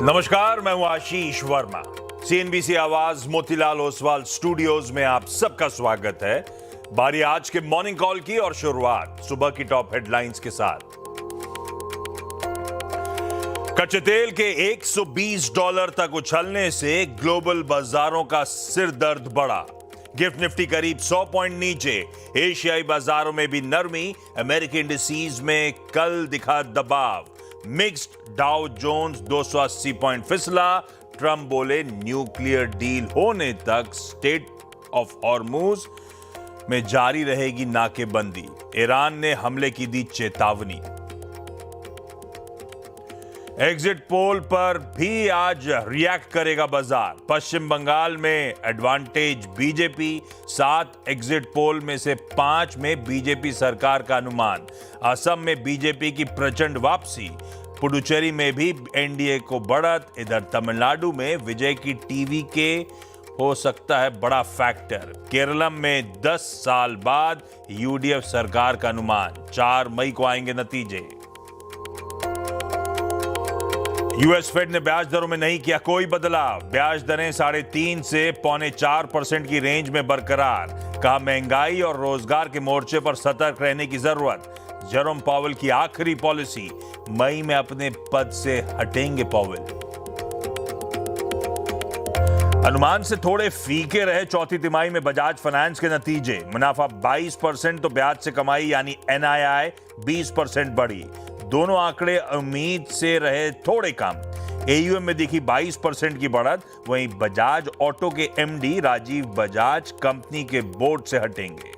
नमस्कार, मैं हूं आशीष वर्मा। सीएनबीसी आवाज मोतीलाल ओसवाल स्टूडियोज में आप सबका स्वागत है। बारी आज के मॉर्निंग कॉल की और शुरुआत सुबह की टॉप हेडलाइंस के साथ। कच्चे तेल के $120 तक उछलने से ग्लोबल बाजारों का सिर दर्द बढ़ा। गिफ्ट निफ्टी करीब 100 पॉइंट नीचे। एशियाई बाजारों में भी नरमी। अमेरिकी इंडिसेज में कल दिखा दबाव। मिक्स्ड डाउ जोन्स 280 पॉइंट फिसला। ट्रंप बोले न्यूक्लियर डील होने तक स्टेट ऑफ हॉर्मुज में जारी रहेगी नाकेबंदी। ईरान ने हमले की दी चेतावनी। एग्जिट पोल पर भी आज रिएक्ट करेगा बाजार। पश्चिम बंगाल में एडवांटेज बीजेपी। 7 एग्जिट पोल में से 5 में बीजेपी सरकार का अनुमान। असम में बीजेपी की प्रचंड वापसी। पुडुचेरी में भी एनडीए को बढ़त। इधर तमिलनाडु में विजय की टीवी के हो सकता है बड़ा फैक्टर। केरलम में 10 साल बाद यूडीएफ सरकार का अनुमान। 4 मई को आएंगे नतीजे। यूएस फेड ने ब्याज दरों में नहीं किया कोई बदलाव। ब्याज दरें 3.5 से 4.25% की रेंज में बरकरार। कहा महंगाई और रोजगार के मोर्चे पर सतर्क रहने की जरूरत। जेरोम पावेल की आखिरी पॉलिसी। मई में अपने पद से हटेंगे पावेल। अनुमान से थोड़े फीके रहे चौथी तिमाही में बजाज फाइनेंस के नतीजे। मुनाफा 22% तो ब्याज से कमाई यानी एनआईआई 20% बढ़ी। दोनों आंकड़े उम्मीद से रहे थोड़े कम। एयूएम में दिखी 22% की बढ़त। वहीं बजाज ऑटो के एमडी राजीव बजाज कंपनी के बोर्ड से हटेंगे।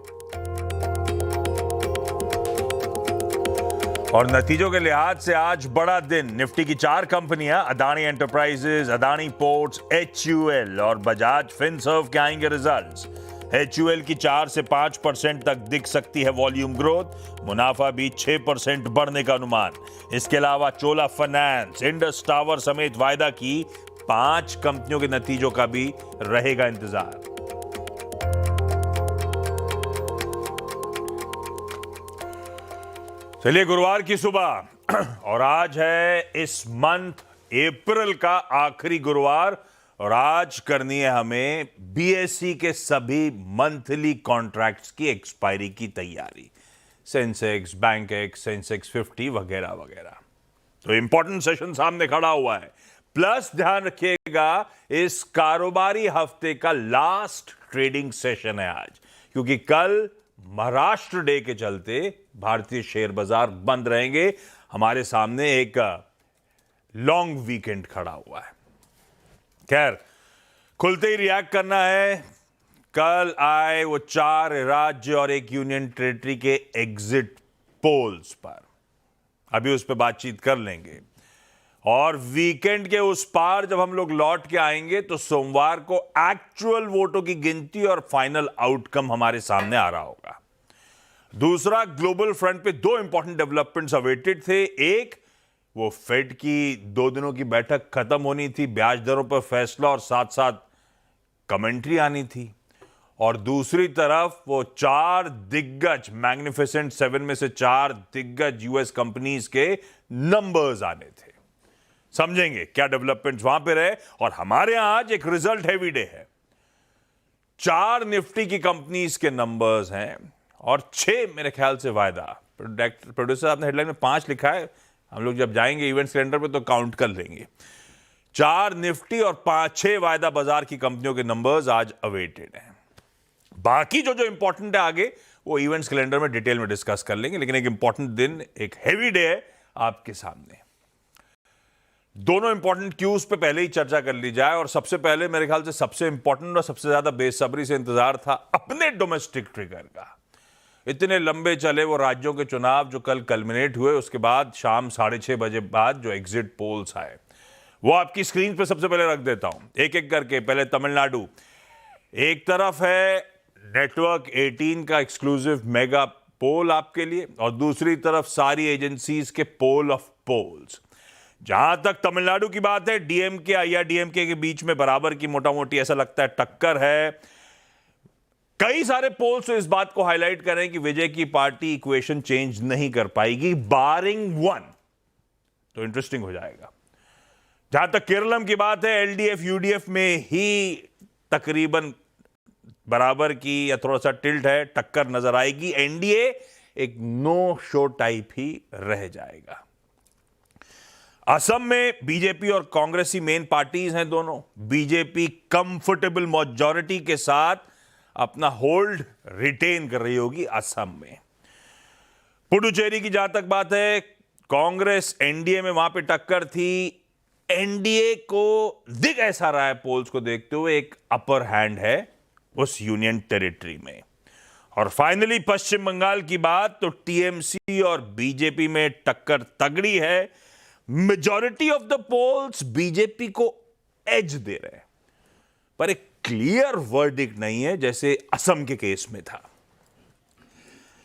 और नतीजों के लिहाज से आज बड़ा दिन। निफ्टी की 4 कंपनियां Adani enterprises, Adani ports, HUL और बजाज फिनसर्व के आएंगे रिजल्ट्स। एचयूएल की 4 से 5% तक दिख सकती है वॉल्यूम ग्रोथ। मुनाफा भी 6% बढ़ने का अनुमान। इसके अलावा चोला फाइनेंस, इंडस टावर समेत वायदा की 5 कंपनियों के नतीजों का भी रहेगा इंतजार। चलिए, गुरुवार की सुबह और आज है इस मंथ अप्रैल का आखिरी गुरुवार और आज करनी है हमें बीएसई के सभी मंथली कॉन्ट्रैक्ट्स की एक्सपायरी की तैयारी। सेंसेक्स, बैंक एक्स, सेंसेक्स 50 वगैरह वगैरह। तो इंपॉर्टेंट सेशन सामने खड़ा हुआ है। प्लस ध्यान रखिएगा इस कारोबारी हफ्ते का लास्ट ट्रेडिंग सेशन है आज, क्योंकि कल महाराष्ट्र डे के चलते भारतीय शेयर बाजार बंद रहेंगे। हमारे सामने एक लॉन्ग वीकेंड खड़ा हुआ है। खैर, खुलते ही रिएक्ट करना है। कल आए वो 4 राज्य और एक यूनियन टेरिटरी के एग्जिट पोल्स पर, अभी उस पर बातचीत कर लेंगे। और वीकेंड के उस पार जब हम लोग लौट के आएंगे तो सोमवार को एक्चुअल वोटों की गिनती और फाइनल आउटकम हमारे सामने आ रहा होगा। दूसरा, ग्लोबल फ्रंट पे 2 इंपॉर्टेंट डेवलपमेंट्स अवेटेड थे। एक, वो फेड की 2 दिनों की बैठक खत्म होनी थी, ब्याज दरों पर फैसला और साथ साथ कमेंट्री आनी थी। और दूसरी तरफ वो 4 दिग्गज मैग्निफिसेंट 7 में से 4 दिग्गज यूएस कंपनीज के नंबर्स आने थे। समझेंगे क्या डेवलपमेंट्स वहां पे रहे। और हमारे यहां आज एक रिजल्ट हैवी डे है। 4 निफ्टी की कंपनीज के नंबर्स हैं और 6 मेरे ख्याल से वायदा। प्रोड्यूसर आपने हेडलाइन में 5 लिखा है, हम लोग जब जाएंगे इवेंट्स कैलेंडर पे तो काउंट कर लेंगे। 4 निफ्टी और 6 वायदा बाजार की कंपनियों के नंबर्स आज अवेटेड हैं। बाकी जो इंपॉर्टेंट है आगे वो इवेंट्स कैलेंडर में डिटेल में डिस्कस कर लेंगे, लेकिन एक इंपॉर्टेंट दिन, एक हैवी डे है आपके सामने। दोनों इंपॉर्टेंट क्यूज पे पहले ही चर्चा कर ली जाए। और सबसे पहले मेरे ख्याल से सबसे इंपॉर्टेंट और सबसे ज्यादा बेसब्री से इंतजार था अपने डोमेस्टिक ट्रिगर का। इतने लंबे चले वो राज्यों के चुनाव जो कल कल्मिनेट हुए, उसके बाद शाम 6:30 बजे बाद जो एग्जिट पोल्स आए वो आपकी स्क्रीन पे सबसे पहले रख देता हूं एक एक करके। पहले तमिलनाडु। एक तरफ है नेटवर्क 18 का एक्सक्लूसिव मेगा पोल आपके लिए और दूसरी तरफ सारी एजेंसीज के पोल ऑफ पोल्स। जहां तक तमिलनाडु की बात है, डीएमके आईआरडीएमके के बीच में बराबर की मोटा मोटी ऐसा लगता है टक्कर है। कई सारे पोल्स तो इस बात को हाईलाइट कर रहे हैं कि विजय की पार्टी इक्वेशन चेंज नहीं कर पाएगी बारिंग वन। तो इंटरेस्टिंग हो जाएगा। जहां तक केरलम की बात है, एलडीएफ यूडीएफ में ही तकरीबन बराबर की या थोड़ा सा टिल्ट है, टक्कर नजर आएगी। एनडीए एक नो शो टाइप ही रह जाएगा। असम में बीजेपी और कांग्रेस ही मेन पार्टीज हैं दोनों। बीजेपी कंफर्टेबल मेजॉरिटी के साथ अपना होल्ड रिटेन कर रही होगी असम में। पुडुचेरी की जहां तक बात है, कांग्रेस एनडीए में वहां पे टक्कर थी। एनडीए को दिख ऐसा रहा है पोल्स को देखते हुए एक अपर हैंड है उस यूनियन टेरिटरी में। और फाइनली पश्चिम बंगाल की बात, तो टीएमसी और बीजेपी में टक्कर तगड़ी है। Majority of the polls BJP को एज दे रहे हैं, पर एक क्लियर वर्डिक्ट नहीं है जैसे असम के केस में था।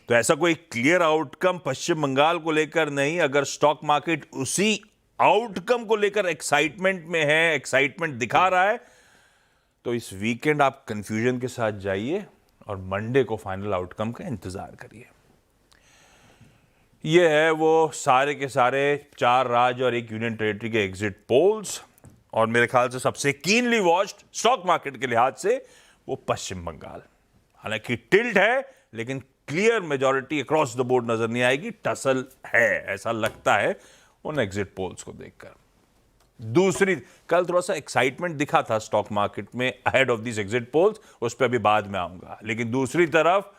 तो ऐसा कोई क्लियर आउटकम पश्चिम बंगाल को लेकर नहीं। अगर स्टॉक मार्केट उसी आउटकम को लेकर एक्साइटमेंट में है, एक्साइटमेंट दिखा रहा है, तो इस वीकेंड आप कंफ्यूजन के साथ जाइए और मंडे को फाइनल आउटकम का इंतजार करिए। ये है वो सारे के सारे 4 राज्य और 1 यूनियन टेरिटरी के एग्जिट पोल्स, और मेरे ख्याल से सबसे कीनली वॉच्ड स्टॉक मार्केट के लिहाज से वो पश्चिम बंगाल। हालांकि टिल्ट है, लेकिन clear majority across the board नजर नहीं आएगी। टसल है, ऐसा लगता है उन एग्जिट पोल्स को देखकर। दूसरी, कल थोड़ा सा एक्साइटमेंट दिखा था स्टॉक मार्केट में ahead of this exit polls, उस पर अभी बाद में आऊंगा। लेकिन दूसरी तरफ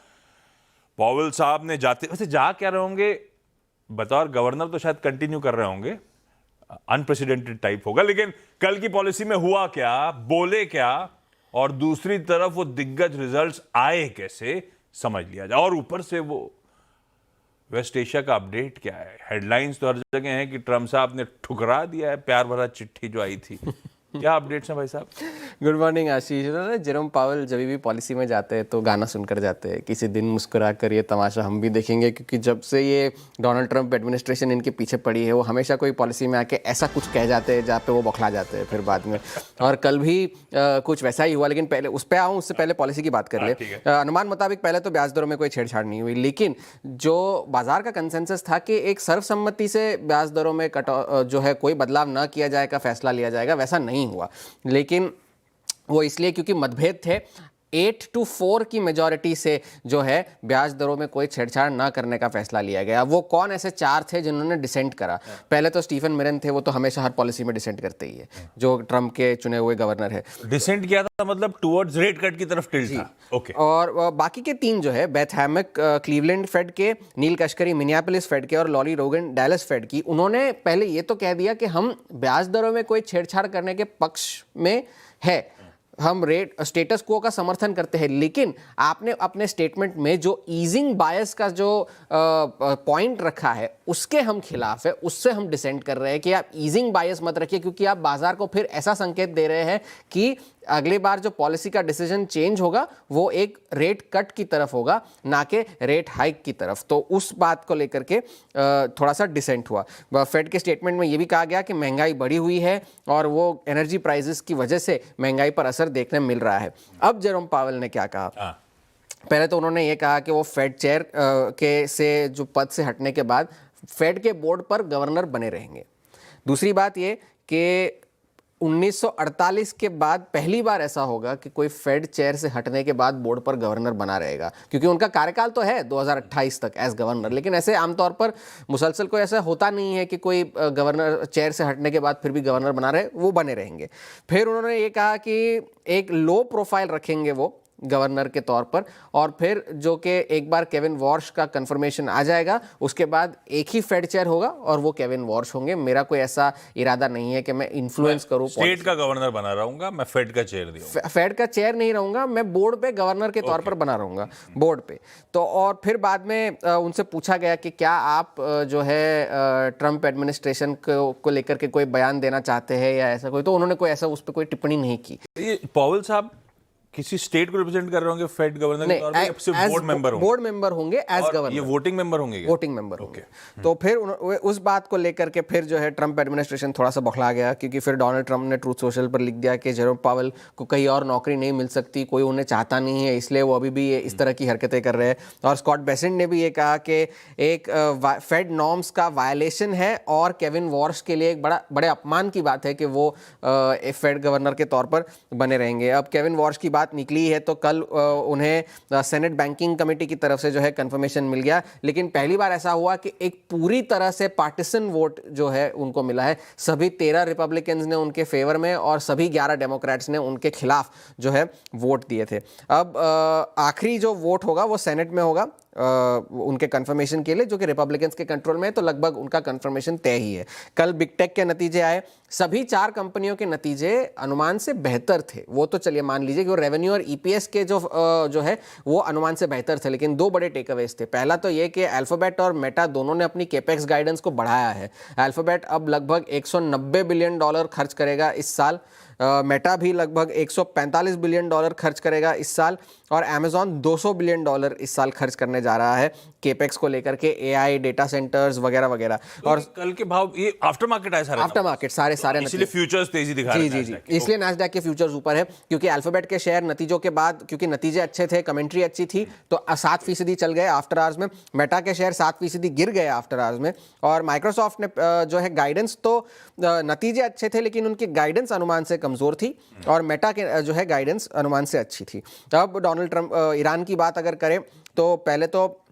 पॉवेल साहब ने वैसे जा क्या रहे होंगे, बतौर गवर्नर तो शायद कंटिन्यू कर रहे होंगे, अनप्रेसिडेंटेड टाइप होगा, लेकिन कल की पॉलिसी में हुआ क्या, बोले क्या, और दूसरी तरफ वो दिग्गज रिजल्ट्स आए कैसे, समझ लिया जाए। और ऊपर से वो वेस्ट एशिया का अपडेट क्या है। हेडलाइंस तो हर जगह है कि ट्रम्प साहब ने ठुकरा दिया है प्यार भरा चिट्ठी जो आई थी। क्या अपडेट्स हैं भाई साहब? गुड मॉर्निंग आशीष। जेरोम पावेल जब भी पॉलिसी में जाते हैं तो गाना सुनकर जाते हैं, किसी दिन मुस्कुरा कर ये तमाशा हम भी देखेंगे, क्योंकि जब से ये डोनाल्ड ट्रंप एडमिनिस्ट्रेशन इनके पीछे पड़ी है, वो हमेशा कोई पॉलिसी में आके ऐसा कुछ कह जाते हैं जहाँ पे वो बौखला जाते हैं फिर बाद में। और कल भी कुछ वैसा ही हुआ, लेकिन पहले उस पर आऊँ उससे पहले पॉलिसी की बात कर ले। अनुमान मुताबिक पहले तो ब्याज दरों में कोई छेड़छाड़ नहीं हुई, लेकिन जो बाजार का कंसेंसस था कि एक सर्वसम्मति से ब्याज दरों में जो है कोई बदलाव न किया जाएगा, फैसला लिया जाएगा, वैसा नहीं हुआ। लेकिन वो इसलिए क्योंकि मतभेद थे। 8-4 की मेजॉरिटी से जो है ब्याज दरों में कोई छेड़छाड़ ना करने का फैसला लिया गया। वो कौन ऐसे 4 थे जिन्होंने डिसेंट करा? पहले तो स्टीफन मिरन थे, वो तो हमेशा हर पॉलिसी में डिसेंट करते ही है, जो ट्रम्प के चुने हुए गवर्नर है। डिसेंट किया था मतलब टुवर्ड्स रेट कट की तरफ टिल्ट था। ओके। और बाकी के 3 जो है, बेथ हैमक क्लीवलैंड फेड के, नील कश्करी मिनियापोलिस फेड के और लॉली रोगन डैलस फेड की, उन्होंने पहले ये तो कह दिया कि हम ब्याज दरों में कोई छेड़छाड़ करने के पक्ष में है, हम रेट स्टेटस को का समर्थन करते हैं। लेकिन आपने अपने स्टेटमेंट में जो ईजिंग बायस का जो पॉइंट रखा है उसके हम खिलाफ है, उससे हम डिसेंट कर रहे हैं कि आप ईजिंग बायस मत रखिए, क्योंकि आप बाजार को फिर ऐसा संकेत दे रहे हैं कि अगली बार जो पॉलिसी का डिसीजन चेंज होगा वो एक रेट कट की तरफ होगा, ना कि रेट हाइक की तरफ। तो उस बात को लेकर के थोड़ा सा डिसेंट हुआ। फेड के स्टेटमेंट में ये भी कहा गया कि महंगाई बढ़ी हुई है और वो एनर्जी प्राइसेस की वजह से महंगाई पर असर देखने मिल रहा है। अब जेरोम पावेल ने क्या कहा? पहले तो उन्होंने ये कहा कि वो फेड चेयर के से जो पद से हटने के बाद फेड के बोर्ड पर गवर्नर बने रहेंगे। दूसरी बात ये कि 1948 के बाद पहली बार ऐसा होगा कि कोई फेड चेयर से हटने के बाद बोर्ड पर गवर्नर बना रहेगा, क्योंकि उनका कार्यकाल तो है 2028 तक एज गवर्नर, लेकिन ऐसे आमतौर पर मुसलसल कोई ऐसा होता नहीं है कि कोई गवर्नर चेयर से हटने के बाद फिर भी गवर्नर बना रहे, वो बने रहेंगे। फिर उन्होंने ये कहा कि एक लो प्रोफाइल रखेंगे वो गवर्नर के तौर पर, और फिर जो कि एक बार केविन वॉर्श का कंफर्मेशन आ जाएगा उसके बाद एक ही फेड चेयर होगा और वो केविन वॉर्श होंगे। मेरा कोई ऐसा इरादा नहीं है कि मैं इन्फ्लुएंस करूं, स्टेट का गवर्नर बना रहूंगा, मैं फेड का चेयर दूंगा। फेड का चेयर नहीं रहूंगा, मैं बोर्ड पे गवर्नर के तौर पर बना रहूंगा, बोर्ड पे। तो और फिर बाद में उनसे पूछा गया कि क्या आप जो है ट्रंप एडमिनिस्ट्रेशन को लेकर के कोई बयान देना चाहते हैं या ऐसा कोई, तो उन्होंने कोई ऐसा उस पर कोई टिप्पणी नहीं की। पॉवेल साहब किसी स्टेट को रिप्रेजेंट कर रहे होंगे फेड गवर्नर के तौर पे, या सिर्फ बोर्ड मेंबर होंगे? बोर्ड मेंबर होंगे एज और गवर्नर। ये वोटिंग मेंबर होंगे क्या? वोटिंग मेंबर होंगे। तो फिर उस बात को लेकर के फिर जो है ट्रंप एडमिनिस्ट्रेशन थोड़ा सा बौखला गया, क्योंकि फिर डोनाल्ड ट्रंप ने ट्रूथ सोशल पर लिख दिया कि जेरोम पावेल को कहीं और नौकरी नहीं मिल सकती, कोई उन्हें चाहता नहीं है, इसलिए वो अभी भी इस तरह की हरकतें कर रहे हैं। और स्कॉट बेसेंट ने भी ये कहा कि एक फेड नॉर्म्स का वायलेशन है और केविन वॉर्श के लिए एक बड़े अपमान की बात है कि वो फेड गवर्नर के तौर पर बने रहेंगे। अब केविन वॉर्श की बात निकली है तो कल उन्हें सेनेट बैंकिंग कमेटी की तरफ से जो है कंफर्मेशन मिल गया, लेकिन पहली बार ऐसा हुआ कि एक पूरी तरह से पार्टिसन वोट जो है उनको मिला है। सभी 13 रिपब्लिकन्स ने उनके फेवर में और सभी 11 डेमोक्रेट्स ने उनके खिलाफ जो है वोट दिए थे। अब आखिरी जो वोट होगा वो सेनेट में होगा उनके कंफर्मेशन के लिए, जो कि रिपब्लिकन्स के कंट्रोल में है, तो लगभग उनका कंफर्मेशन तय ही है। कल बिग टेक के नतीजे आए, सभी 4 कंपनियों के नतीजे अनुमान से बेहतर थे। वो तो चलिए मान लीजिए कि वो रेवेन्यू और ईपीएस के जो है वो अनुमान से बेहतर थे, लेकिन 2 बड़े टेकअवेज थे। पहला तो ये कि अल्फाबेट और मेटा दोनों ने अपनी केपेक्स गाइडेंस को बढ़ाया है। अल्फाबेट अब लगभग $190 बिलियन खर्च करेगा इस साल, मेटा भी लगभग $145 बिलियन खर्च करेगा इस साल, और अमेजॉन $200 बिलियन इस साल खर्च करने जा रहा है केपेक्स को लेकर के, एआई, डेटा सेंटर्स वगैरह वगैरह। तो और कल के भाव ये आफ्टर मार्केट आए सारे, आफ्टर मार्केट सारे इसलिए फ्यूचर्स तेजी दिखा रहे हैं। जी, इसलिए नैस्डैक के फ्यूचर्स ऊपर है, क्योंकि अल्फाबेट के शेयर नतीजों के बाद, क्योंकि नतीजे अच्छे थे, कमेंट्री अच्छी थी, तो 7% चल गए आफ्टर आवर्स में। मेटा के शेयर 7% गिर गए आफ्टर आवर्स में। और माइक्रोसॉफ्ट ने जो है गाइडेंस, तो नतीजे अच्छे थे लेकिन उनकी गाइडेंस अनुमान से कमजोर थी, और मेटा के जो है गाइडेंस अनुमान से अच्छी थी। अब डोनाल्ड ट्रंप ईरान की बात अगर करें तो पहले तो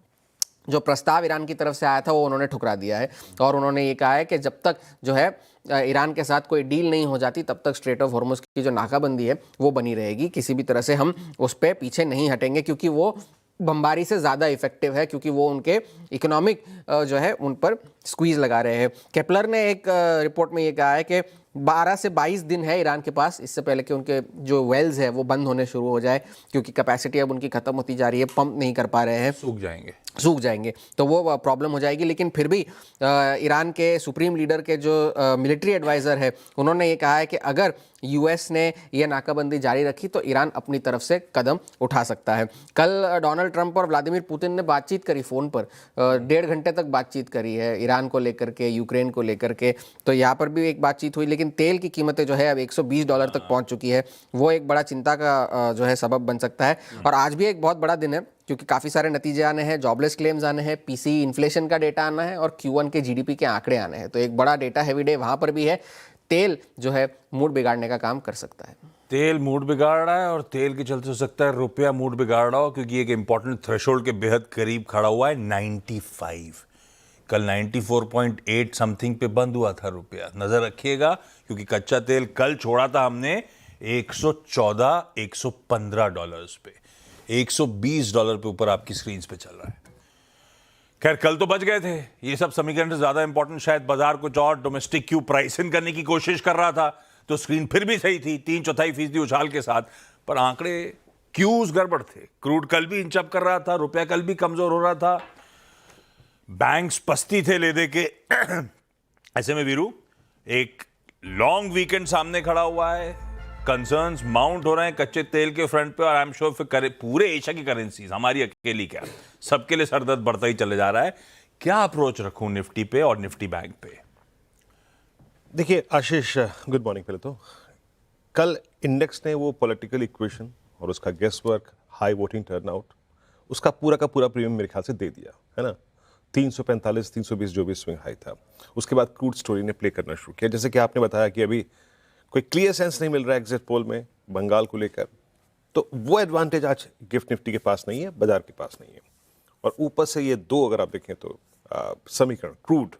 जो प्रस्ताव ईरान की तरफ से आया था वो उन्होंने ठुकरा दिया है, और उन्होंने ये कहा है कि जब तक जो है ईरान के साथ कोई डील नहीं हो जाती तब तक स्ट्रेट ऑफ हॉर्मुज़ की जो नाकाबंदी है वो बनी रहेगी। किसी भी तरह से हम उस पर पीछे नहीं हटेंगे, क्योंकि वो बमबारी से ज़्यादा इफेक्टिव है, क्योंकि वो उनके इकोनॉमिक जो है उन पर स्क्वीज लगा रहे हैं। केपलर ने एक रिपोर्ट में ये कहा है कि 12 से 22 दिन है ईरान के पास, इससे पहले कि उनके जो वेल्स है वो बंद होने शुरू हो जाए, क्योंकि कैपेसिटी अब उनकी खत्म होती जा रही है, पंप नहीं कर पा रहे हैं, सूख जाएंगे, तो वो प्रॉब्लम हो जाएगी। लेकिन फिर भी ईरान के सुप्रीम लीडर के जो मिलिट्री एडवाइज़र है उन्होंने ये कहा है कि अगर यूएस ने यह नाकाबंदी जारी रखी तो ईरान अपनी तरफ से कदम उठा सकता है। कल डोनाल्ड ट्रंप और व्लादिमीर पुतिन ने बातचीत करी फ़ोन पर, 1.5 घंटे तक बातचीत करी है ईरान को लेकर के, यूक्रेन को लेकर के, तो यहाँ पर भी एक बातचीत हुई। लेकिन तेल की कीमतें जो है अब $120 तक पहुँच चुकी है, वो एक बड़ा चिंता का जो है सबब बन सकता है। और आज भी एक बहुत बड़ा दिन है, क्योंकि काफ़ी सारे नतीजे आने हैं, जॉबलेस क्लेम्स आने हैं, पीसी इन्फ्लेशन का डेटा आना है, और Q1 के जीडीपी के आंकड़े आने हैं, तो एक बड़ा डेटा हैवी डे वहाँ पर भी है। तेल जो है मूड बिगाड़ने का काम कर सकता है। तेल मूड बिगाड़ रहा है, और तेल के चलते हो सकता है रुपया मूड बिगाड़ रहा हो, क्योंकि एक इंपॉर्टेंट थ्रेशोल्ड के बेहद करीब खड़ा हुआ है 95। कल 94.8 समथिंग पे बंद हुआ था रुपया, नजर रखिएगा, क्योंकि कच्चा तेल कल छोड़ा था हमने $114-115 पे, $120 पे ऊपर आपकी स्क्रीन पे चल रहा है। खैर कल तो बच गए थे, ये सब समीकरण से ज्यादा इंपॉर्टेंट शायद बाजार कुछ और डोमेस्टिक क्यू प्राइस इन करने की कोशिश कर रहा था, तो स्क्रीन फिर भी सही थी 3/4% उछाल के साथ, पर आंकड़े क्यूज गड़बड़ थे। क्रूड कल भी इंचअप कर रहा था, रुपया कल भी कमजोर हो रहा था, बैंक्स पस्ती थे ले दे के। ऐसे में वीरू एक लॉन्ग वीकेंड सामने खड़ा हुआ है, कंसर्न्स माउंट हो रहे हैं कच्चे तेल के फ्रंट पे, और आई एम श्योर फिर पूरे एशिया की करेंसीज, हमारी अकेली क्या, सबके लिए सरदर्द बढ़ता ही चले जा रहा है। क्या अप्रोच रखूं निफ्टी पे और निफ्टी बैंक पे? देखिए आशीष, गुड मॉर्निंग। पहले तो कल इंडेक्स ने वो पॉलिटिकल इक्वेशन और उसका guesswork, high voting turnout, उसका पूरा का पूरा प्रीमियम मेरे ख्याल से दे दिया है ना। 345-320 जो भी स्विंग हाई था, उसके बाद क्रूड स्टोरी ने प्ले करना शुरू किया। जैसे कि आपने बताया कि अभी कोई क्लियर सेंस नहीं मिल रहा है एग्जिट पोल में बंगाल को लेकर, तो वो एडवांटेज आज गिफ्ट निफ्टी के पास नहीं है, बाजार के पास नहीं है। और ऊपर से ये दो अगर आप देखें तो समीकरण, क्रूड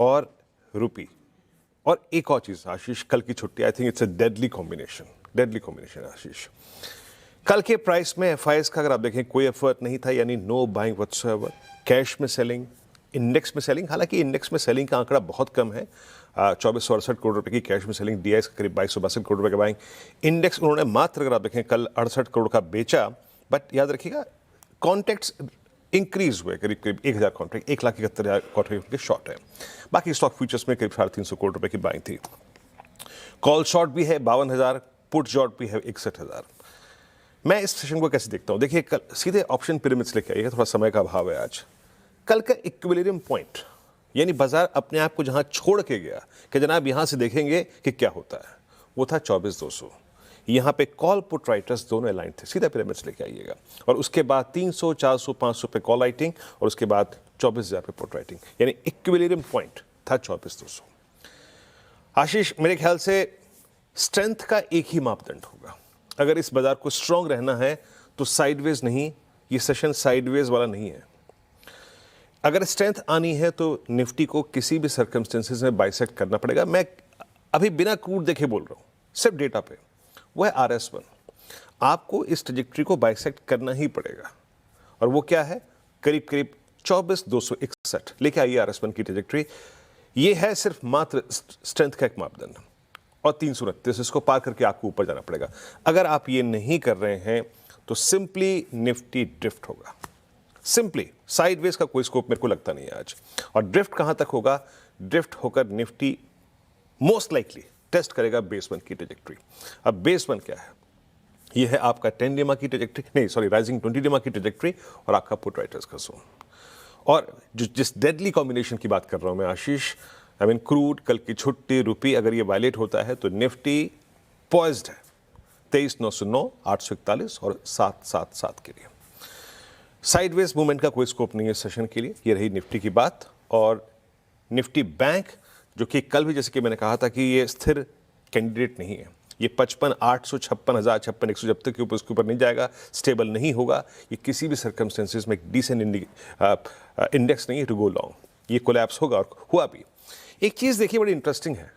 और रुपी, और एक और चीज़ आशीष, कल की छुट्टी, I think it's a deadly combination Ashish. कल के प्राइस में एफआईएस का अगर आप देखें कोई एफर्ट नहीं था, यानी नो बाइंग व्हाटसोएवर, कैश में सेलिंग, इंडेक्स में सेलिंग, हालांकि इंडेक्स में सेलिंग का आंकड़ा बहुत कम है, 2468 करोड़ रुपए की कैश में सेलिंग, डीआईएस का करीब 2262 करोड़ रुपए का बाइंग। इंडेक्स उन्होंने मात्र अगर आप देखें कल 68 करोड़ का बेचा, बट याद रखिएगा कॉन्ट्रैक्ट्स इंक्रीज हुए, करीब 1000 कॉन्ट्रैक्ट, 1,71,000 कॉन्ट्रैक्ट के शॉर्ट है। बाकी स्टॉक फ्यूचर्स में करीब 350 करोड़ रुपए की बाइंग थी। कॉल शॉर्ट भी है 52,000, पुट शॉर्ट भी है 61,000। मैं इस सेशन को कैसे देखता हूं, देखिए कल सीधे ऑप्शन पिरामिड्स लेके आइएगा, थोड़ा समय का अभाव है आज। कल का इक्विलिब्रियम पॉइंट यानी बाजार अपने आप को जहां छोड़ के गया कि जनाब यहां से देखेंगे कि क्या होता है, वो था 24,200। यहां पे कॉल पुट राइटर्स दोनों अलाइन थे, सीधा पिरामिड्स लेके आइएगा। और उसके बाद 300, 400, 500 पे कॉल राइटिंग और उसके बाद 24,000 पे पुट राइटिंग, यानी इक्विलिब्रियम पॉइंट था 24,200। आशीष, मेरे ख्याल से स्ट्रेंथ का एक ही मापदंड होगा। अगर इस बाजार को स्ट्रांग रहना है तो साइडवेज नहीं, ये सेशन साइडवेज वाला नहीं है। अगर स्ट्रेंथ आनी है तो निफ्टी को किसी भी सर्कमस्टेंसेस में बाइसेक्ट करना पड़ेगा। मैं अभी बिना क्रूड देखे बोल रहा हूं, सिर्फ डेटा पे। वो है RS1। आपको इस ट्रेजेक्ट्री को बाइसेक्ट करना ही पड़ेगा और वो क्या है, करीब करीब 24,261 लेके आइए RS1 की ट्रेजेक्ट्री। ये है सिर्फ मात्र स्ट्रेंथ का एक मापदंड और 329 इसको पार करके आपको ऊपर जाना पड़ेगा। अगर आप ये नहीं कर रहे हैं तो सिंपली निफ्टी ड्रिफ्ट होगा, सिंपली साइडवेज का कोई स्कोप मेरे को लगता नहीं है आज। और ड्रिफ्ट कहां तक होगा, ड्रिफ्ट होकर निफ्टी मोस्ट लाइकली टेस्ट करेगा बेस 1 की ट्रेजेक्ट्री। अब बेस 1 क्या है, ये है आपका 10 डेमा की ट्रेजेक्ट्री, नहीं सॉरी राइजिंग 20 डेमा की ट्रेजेक्ट्री और आपका पुट राइटर्स का जोन। और जिस डेडली कॉम्बिनेशन की बात कर रहा हूं मैं आशीष, आई मीन क्रूड, कल की छुट्टी, रुपी, अगर ये वायलेट होता है तो निफ्टी पॉइज्ड है 23,909, 841 और 777 के लिए। साइडवेज मूवमेंट का कोई स्कोप नहीं है सेशन के लिए। ये रही निफ्टी की बात। और निफ्टी बैंक, जो कि कल भी जैसे कि मैंने कहा था कि ये स्थिर कैंडिडेट नहीं है, ये 55, 800, 56,000, 56,100 जब तक ऊपर उसके ऊपर नहीं जाएगा स्टेबल नहीं होगा। ये किसी भी सर्कमस्टेंसेस में एक डिसेंट इंडेक्स नहीं है टू गो लॉन्ग। ये कोलैप्स होगा और हुआ भी। एक चीज देखिए बड़ी इंटरेस्टिंग है,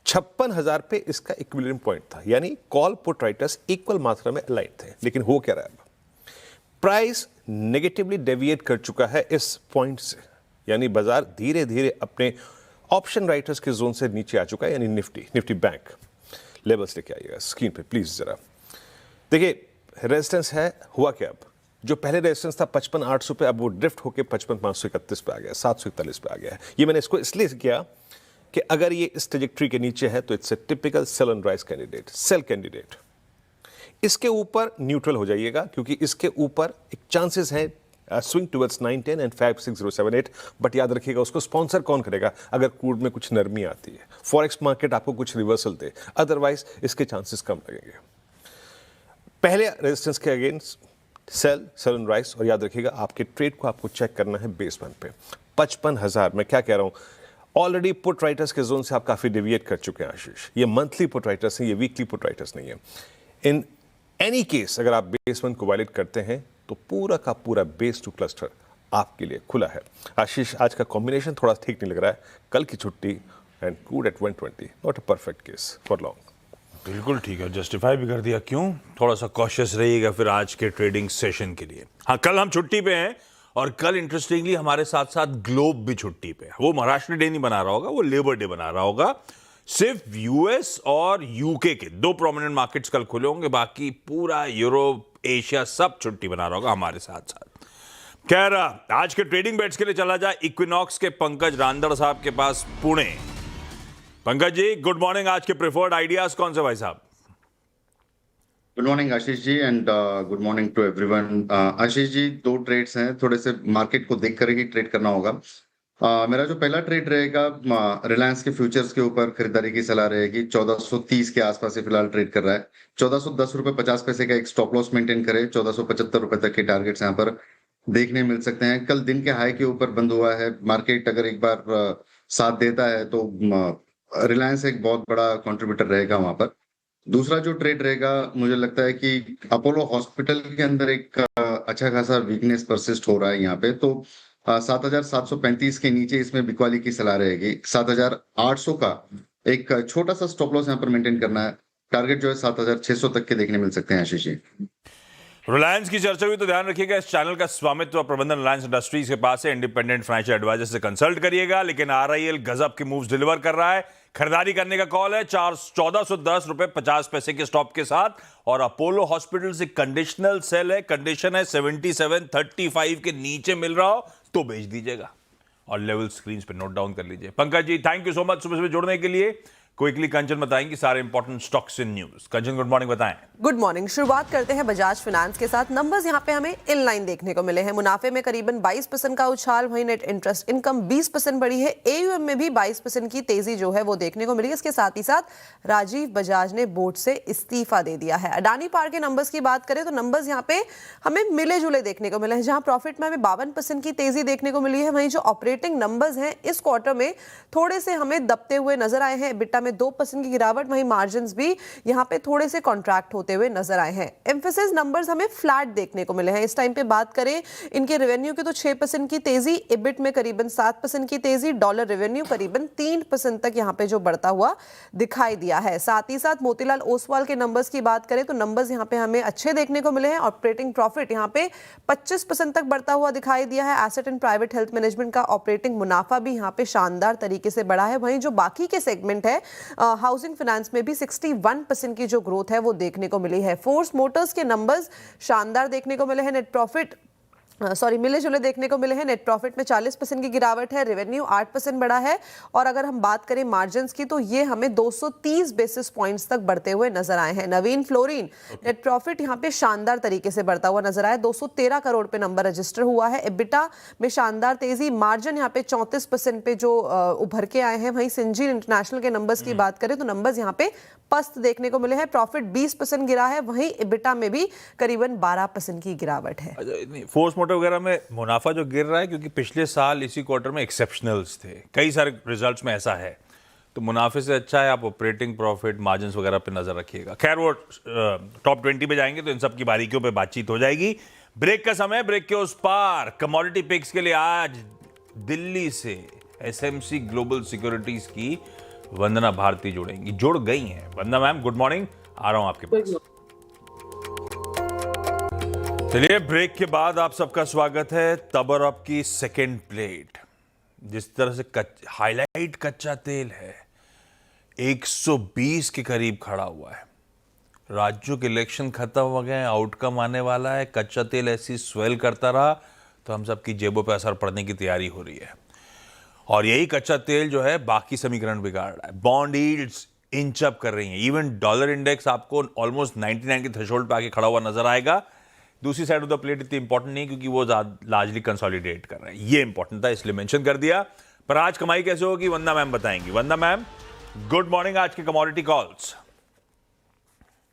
56,000 पे इसका इक्विलिब्रियम पॉइंट था, यानी कॉल पुट राइटर्स इक्वल मात्रा में अलाइन थे। लेकिन हो क्या रहा है, प्राइस नेगेटिवली डेविएट कर चुका है इस पॉइंट से, यानी बाजार धीरे धीरे अपने ऑप्शन राइटर्स के जोन से नीचे आ चुका है। यानी निफ्टी बैंक लेवल्स लेके आइएगा स्क्रीन पे प्लीज जरा। देखिए रेजिस्टेंस है, हुआ क्या, अब जो पहले रेजिस्टेंस था 55,800 पे, अब वो ड्रिफ्ट होकर 55,531 पे आ गया, 741 पे आ गया है। ये मैंने इसको इसलिए किया कि अगर ये इस ट्रेजेक्ट्री के नीचे है तो it's a typical sell and rise candidate, sell candidate. इसके ऊपर न्यूट्रल हो जाइएगा क्योंकि इसके ऊपर एक चांसेस है स्विंग टुवर्ड्स 910 एंड 56078। बट याद रखिएगा उसको स्पॉन्सर कौन करेगा, अगर क्रूड में कुछ नरमी आती है, फॉरेक्स मार्केट आपको कुछ रिवर्सल दे, अदरवाइज इसके चांसेस कम लगेंगे। पहले रेजिस्टेंस के अगेंस्ट सेल एंड राइज। और याद रखिएगा आपके ट्रेड को आपको चेक करना है बेस 1 पे 55,000। मैं क्या कह रहा हूं, ऑलरेडी पुट राइटर्स के जोन से आप काफी डेविएट कर चुके हैं आशीष। ये मंथली पुट राइटर्स हैं, ये वीकली पुट राइटर्स नहीं है। इन एनी केस अगर आप बेस 1 को वायलेट करते हैं तो पूरा का पूरा बेस 2 क्लस्टर आपके लिए खुला है। आशीष, आज का कॉम्बिनेशन थोड़ा ठीक नहीं लग रहा है, कल की छुट्टी and crude at 120, not a perfect case for long. बिल्कुल ठीक है, जस्टिफाई भी कर दिया। क्यों, थोड़ा सा कॉशियस रहिएगा फिर आज के ट्रेडिंग सेशन के लिए। हाँ, कल हम छुट्टी पे हैं और कल इंटरेस्टिंगली हमारे साथ साथ ग्लोब भी छुट्टी पे है। वो महाराष्ट्र डे नहीं बना रहा होगा, वो लेबर डे बना रहा होगा। सिर्फ यूएस और यूके के 2 प्रोमिनेंट मार्केट्स कल खुले होंगे, बाकी पूरा यूरोप, एशिया सब छुट्टी बना रहा होगा हमारे साथ साथ। खैर, आज के ट्रेडिंग बेट्स के लिए चला जाए इक्विनॉक्स के पंकज रांदड़ साहब के पास, पुणे। Pankaj ji good morning. आज के प्रेफर्ड आइडियाज कौन से भाई साहब? Good morning Ashish ji and good morning to everyone. Ashish ji, 2 trades हैं, थोड़े से मार्केट को देख कर ही ट्रेड करना होगा। मेरा जो पहला ट्रेड रहेगा रिलायंस के फ्यूचर्स के ऊपर खरीदारी की सलाह रहेगी। 1430 के आसपास से फिलहाल ट्रेड कर रहा है। 1410 रुपए 50 पैसे का एक स्टॉप लॉस मेंटेन करे। 1475 रुपए तक के टारगेट्स यहाँ पर देखने मिल सकते हैं। कल दिन के हाई के ऊपर बंद हुआ है। मार्केट अगर एक बार साथ देता है तो रिलायंस एक बहुत बड़ा कंट्रीब्यूटर रहेगा वहां पर। दूसरा जो ट्रेड रहेगा, मुझे लगता है कि अपोलो हॉस्पिटल के अंदर एक अच्छा खासा वीकनेस परसिस्ट हो रहा है यहाँ पे, तो 7,735 के नीचे इसमें बिकवाली की सलाह रहेगी। 7,800 का एक छोटा सा स्टॉप लॉस यहाँ पर मेंटेन करना है। टारगेट जो है 7,600 तक के देखने मिल सकते हैं आशीष जी। रिलायंस की चर्चा हुई तो ध्यान रखिएगा, इस चैनल का स्वामित्व प्रबंधन रिलायंस इंडस्ट्रीज के पास है। इंडिपेंडेंट फाइनेंशियल एडवाइजर से कंसल्ट करिएगा। लेकिन RIL गजब के मूव्स डिलीवर कर रहा है। खरीदारी करने का कॉल है 1410 रुपए 50 पैसे के स्टॉप के साथ। और अपोलो हॉस्पिटल से कंडीशनल सेल है, कंडीशन है 7735 के नीचे मिल रहा हो तो बेच दीजिएगा। और लेवल स्क्रीन पे नोट डाउन कर लीजिए। Pankaj ji thank you so much सुबह सुबह जुड़ने के लिए। क्विकली कंचन बताएंगी सारे important stocks in news. Kanchan good morning, बताएं। Good morning. शुरुआत करते हैं बजाज फाइनेंस के साथ। नंबर्स यहाँ पे हमें इन लाइन देखने को मिले हैं। मुनाफे में करीबन 22% का उछाल, वहीं नेट इंटरेस्ट इनकम 20% बढ़ी है। एयूएम में भी 22% की तेजी जो है वो देखने को मिली है। इसके साथ ही साथ राजीव बजाज ने बोर्ड से इस्तीफा दे दिया है। अडानी पावर के नंबर्स की बात करें तो नंबर्स यहाँ पे हमें मिले जुले देखने को मिले हैं। जहां प्रॉफिट में हमें 52% की तेजी देखने को मिली है, वहीं जो ऑपरेटिंग नंबर्स हैं इस क्वार्टर में थोड़े से हमें दबते हुए नजर आए हैं। EBITDA में 2% की गिरावट, वहीं मार्जिन्स भी यहाँ पे थोड़े से कॉन्ट्रैक्ट होते हुए नजर आए हैं। एम्फेसिस नंबर्स हमें फ्लैट देखने को मिले हैं। इस टाइम पे बात करें इनके रेवेन्यू की तो 6% की तेजी, EBIT में करीबन 7% की तेजी, डॉलर रेवेन्यू करीबन 3% तक यहाँ पे जो बढ़ता हुआ दिखाई दिया है। साथ ही साथ मोतीलाल ओसवाल के नंबर्स की बात करें तो नंबर्स यहाँ पे हमें अच्छे देखने को मिले हैं। ऑपरेटिंग प्रॉफिट यहाँ पे 25% तक बढ़ता हुआ दिखाई दिया है। Asset and private health management का ऑपरेटिंग मुनाफा भी यहाँ पे शानदार तरीके से बढ़ा है। वहीं जो बाकी के सेगमेंट है, हाउसिंग फाइनेंस में भी 61% की जो ग्रोथ है वो देखने को मिली है। फोर्स मोटर्स के नंबर्स शानदार देखने को मिले हैं। नेट प्रॉफिट मिले जुले देखने को मिले हैं। नेट प्रॉफिट में 40% की गिरावट है, रेवेन्यू 8% बढ़ा है। और अगर हम बात करें मार्जिन्स की तो ये हमें 230 बेसिस पॉइंट्स तक बढ़ते हुए नजर आए हैं। नवीन फ्लोरिन नेट प्रॉफिट यहाँ पे शानदार तरीके से बढ़ता हुआ नजर आया, 213 करोड़ पे नंबर रजिस्टर हुआ है। EBITDA में शानदार तेजी, मार्जिन यहाँ पे 34% पे जो उभर के आए हैं। वहीं सिंजीन इंटरनेशनल के नंबर्स की बात करें तो नंबर्स यहाँ पे पस्त देखने को मिले हैं। प्रॉफिट 20% गिरा है, वहीं EBITDA में भी करीबन 12% की गिरावट है। फोर्स मोटर वगैरह में मुनाफा जो गिर रहा है क्योंकि पिछले साल इसी क्वार्टर में एक्सेप्शनल्स थे, कई सारे रिजल्ट्स में ऐसा है, तो मुनाफे से अच्छा है आप ऑपरेटिंग प्रॉफिट, मार्जिन्स वगैरह पे नजर रखिएगा। खैर वो टॉप 20 पे जाएंगे तो इन सब की बारीकियों पे बातचीत हो जाएगी। ब्रेक का समय, ब्रेक के उस पार कमोडिटी पिक्स के लिए आज दिल्ली से SMC ग्लोबल सिक्योरिटीज की वंदना भारती जुड़ गई हैं। वंदना मैम गुड मॉर्निंग, आ रहा हूं आपके पास। चलिए ब्रेक के बाद आप सबका स्वागत है तबर अप की सेकेंड प्लेट। जिस तरह से हाईलाइट कच्चा तेल है 120 के करीब खड़ा हुआ है। राज्यों के इलेक्शन खत्म हो गए, आउटकम आने वाला है, कच्चा तेल ऐसी स्वेल करता रहा तो हम सबकी जेबों पे असर पड़ने की तैयारी हो रही है। और यही कच्चा तेल जो है बाकी समीकरण बिगाड़ रहा है। बॉन्ड यील्ड्स इंच अप कर रही हैं। इवन डॉलर इंडेक्स आपको ऑलमोस्ट 99 के थ्रेशोल्ड पे आके खड़ा हुआ नजर आएगा। दूसरी साइड ऑफ द प्लेट इतनी इंपॉर्टेंट नहीं क्योंकि वो लार्जली कंसोलिडेट कर रहे हैं। ये इंपॉर्टेंट था इसलिए मेंशन कर दिया। पर आज कमाई कैसे होगी वंदना मैम बताएंगी। वंदना मैम गुड मॉर्निंग। आज के कमोडिटी कॉल्स।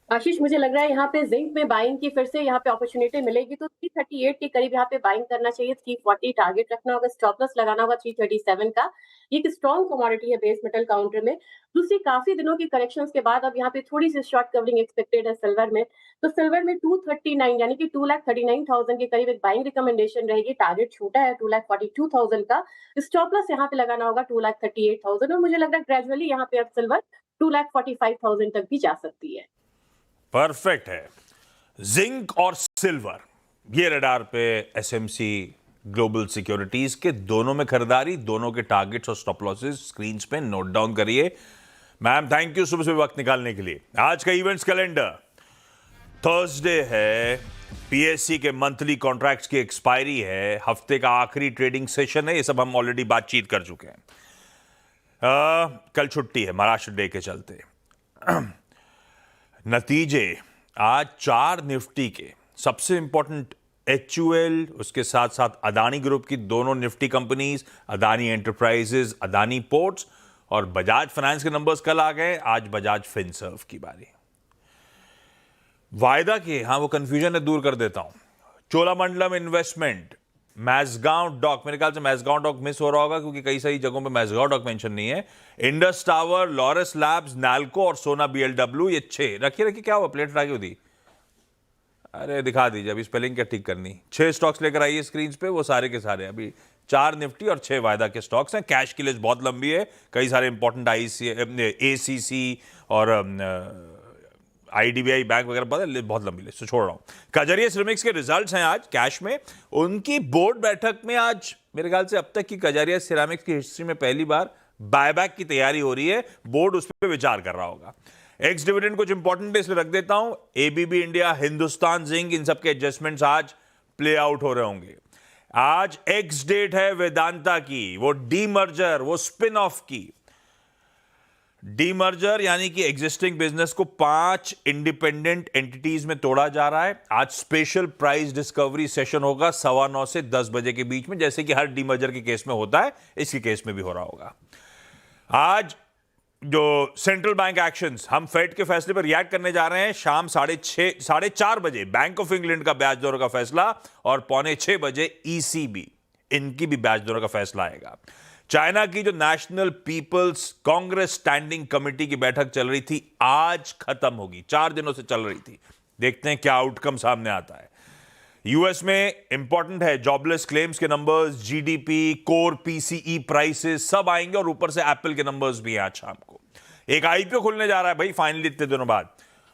आशीष, मुझे लग रहा है यहाँ पे जिंक में बाइंग की फिर से यहाँ पे अपॉर्चुनिटी मिलेगी तो 338 के करीब यहाँ पे बाइंग करना चाहिए। 340 टारगेट रखना होगा, स्टॉप लॉस लगाना होगा 337 का। ये एक स्ट्रॉन्ग कमोडिटी है बेस मेटल काउंटर में। दूसरी, काफी दिनों की करेक्शंस के बाद अब यहाँ पे थोड़ी सी शॉर्ट कवरिंग एक्सपेक्टेड है सिल्वर में। तो सिल्वर में 239 यानी कि 2,39,000 के करीब एक बाइंग रिकमेंडेशन रहेगी। टारगेट छोटा है 2,42,000 का। स्टॉप लॉस यहाँ पे लगाना होगा 2,38,000। और मुझे लग रहा है ग्रेजुअली यहाँ पे अब सिल्वर 2,45,000 तक भी जा सकती है। परफेक्ट है। जिंक और सिल्वर ये रडार पे SMC ग्लोबल सिक्योरिटीज के दोनों में खरीदारी, दोनों के टारगेट्स और स्टॉप लॉसेस स्क्रीन पे नोट डाउन करिए। मैम थैंक यू सुबह से वक्त निकालने के लिए। आज का इवेंट्स कैलेंडर, थर्सडे है, PSE के मंथली कॉन्ट्रैक्ट्स की एक्सपायरी है, हफ्ते का आखिरी ट्रेडिंग सेशन है। ये सब हम ऑलरेडी बातचीत कर चुके हैं। कल छुट्टी है महाराष्ट्र डे के चलते। नतीजे आज 4 निफ्टी के, सबसे इंपॉर्टेंट HUL, उसके साथ साथ अदानी ग्रुप की दोनों Nifty companies, Adani enterprises, Adani ports और बजाज फाइनेंस के नंबर्स कल आ गए। आज बजाज फिनसर्व की बारी। वायदा के, हाँ वो कंफ्यूजन है, दूर कर देता हूं। चोलामंडलम इन्वेस्टमेंट, मैसगांव डॉक, मेरे ख्याल से मैसगांव डॉक मिस हो रहा होगा क्योंकि कई सारी जगहों पे मैसगांव डॉक मेंशन नहीं है। Indus tower, Laurus labs, NALCO और सोना BLW, ये 6 रखिए। क्या हुआ, प्लेट हटा क्यों दी? अरे दिखा दीजिए, अभी स्पेलिंग क्या ठीक करनी। 6 स्टॉक्स लेकर आइए स्क्रीन पे, वो सारे के सारे। अभी 4 निफ्टी और 6 वायदा के स्टॉक्स हैं। कैश की लिस्ट बहुत लंबी है, कई सारे इंपॉर्टेंट ACC और IDBI बैंक वगैरह बहुत लंबी लिस्ट, छोड़ रहा हूं। कजरिया सिरेमिक्स के रिजल्ट्स हैं आज कैश में। उनकी बोर्ड बैठक में आज मेरे ख्याल से अब तक की कजरिया सिरेमिक्स की हिस्ट्री में पहली बार बायबैक की तैयारी हो रही है। बोर्ड उस पर विचार कर रहा होगा। एक्स डिविडेंड कुछ इंपॉर्टेंट है इसलिए रख देता हूं। ABB इंडिया, हिंदुस्तान जिंक, इन सबके एडजस्टमेंट्स आज प्ले आउट हो रहे होंगे। आज एक्स डेट है वेदांता की, वो डीमर्जर, वो स्पिन ऑफ की। डीमर्जर यानी कि एग्जिस्टिंग बिजनेस को 5 इंडिपेंडेंट एंटिटीज में तोड़ा जा रहा है। आज स्पेशल प्राइस डिस्कवरी सेशन होगा 9:15 से 10 बजे के बीच में, जैसे कि हर डीमर्जर के केस में होता है, इसके केस में भी हो रहा होगा। आज जो सेंट्रल बैंक एक्शंस, हम फेड के फैसले पर रिएक्ट करने जा रहे हैं। शाम 4:30 बजे बैंक ऑफ इंग्लैंड का ब्याज दरों का फैसला और 5:45 बजे ECB, इनकी भी ब्याज दरों का फैसला आएगा। चाइना की जो national people's congress standing committee की बैठक चल रही थी, आज खत्म होगी। 4 दिनों से चल रही थी। देखते हैं क्या आउटकम सामने आता है। यूएस में इंपॉर्टेंट है जॉबलेस क्लेम्स के numbers, GDP, core PCE prices सब आएंगे और ऊपर से एप्पल के नंबर्स भी हैं आज शाम को। एक IPO खुलने जा रहा है भाई फाइनली इतने दिनों बाद।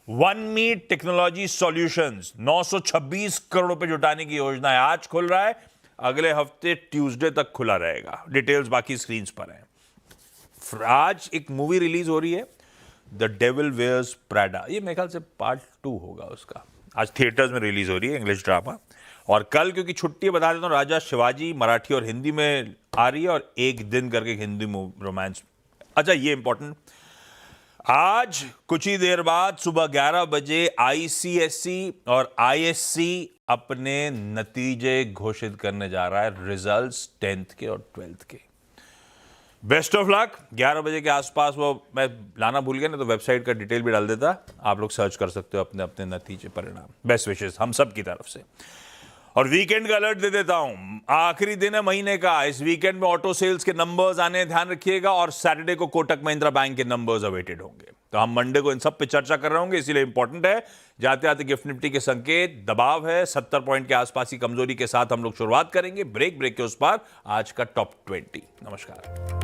OneMeet टेक्नोलॉजी सॉल्यूशंस 926 करोड़ रुपए जुटाने की योजना है। आज खुल रहा है, अगले हफ्ते ट्यूसडे तक खुला रहेगा। डिटेल्स बाकी स्क्रीन पर हैं। आज एक मूवी रिलीज हो रही है, द डेविल वेयर्स प्राडा। ये मेरे ख्याल से पार्ट 2 होगा उसका। आज थिएटर्स में रिलीज हो रही है, इंग्लिश ड्रामा। और कल क्योंकि छुट्टी है, बता देता हूँ, राजा शिवाजी मराठी और हिंदी में आ रही है और एक दिन करके हिंदी रोमांस। अच्छा, ये इंपॉर्टेंट, आज कुछ ही देर बाद सुबह 11 बजे ICSE और ISC अपने नतीजे घोषित करने जा रहा है, रिजल्ट्स 10th के और 12th के। Best of luck. 11 बजे के आसपास, वो मैं लाना भूल गया ना, तो वेबसाइट का डिटेल भी डाल देता, आप लोग सर्च कर सकते हो अपने अपने नतीजे परिणाम। बेस्ट विशेष हम सब की तरफ से। और वीकेंड का अलर्ट दे देता हूं, आखिरी दिन है महीने का। इस वीकेंड में ऑटो सेल्स के नंबर्स आने, ध्यान रखिएगा। और सैटरडे को कोटक महिंद्रा बैंक के नंबर्स अवेटेड होंगे। तो हम मंडे को इन सब पे चर्चा कर रहे होंगे, इसीलिए इंपॉर्टेंट है। जाते आते गिफ्ट निफ्टी के संकेत, दबाव है 70 पॉइंट के आसपास की कमजोरी के साथ हम लोग शुरुआत करेंगे। ब्रेक के उस पार आज का टॉप 20। नमस्कार।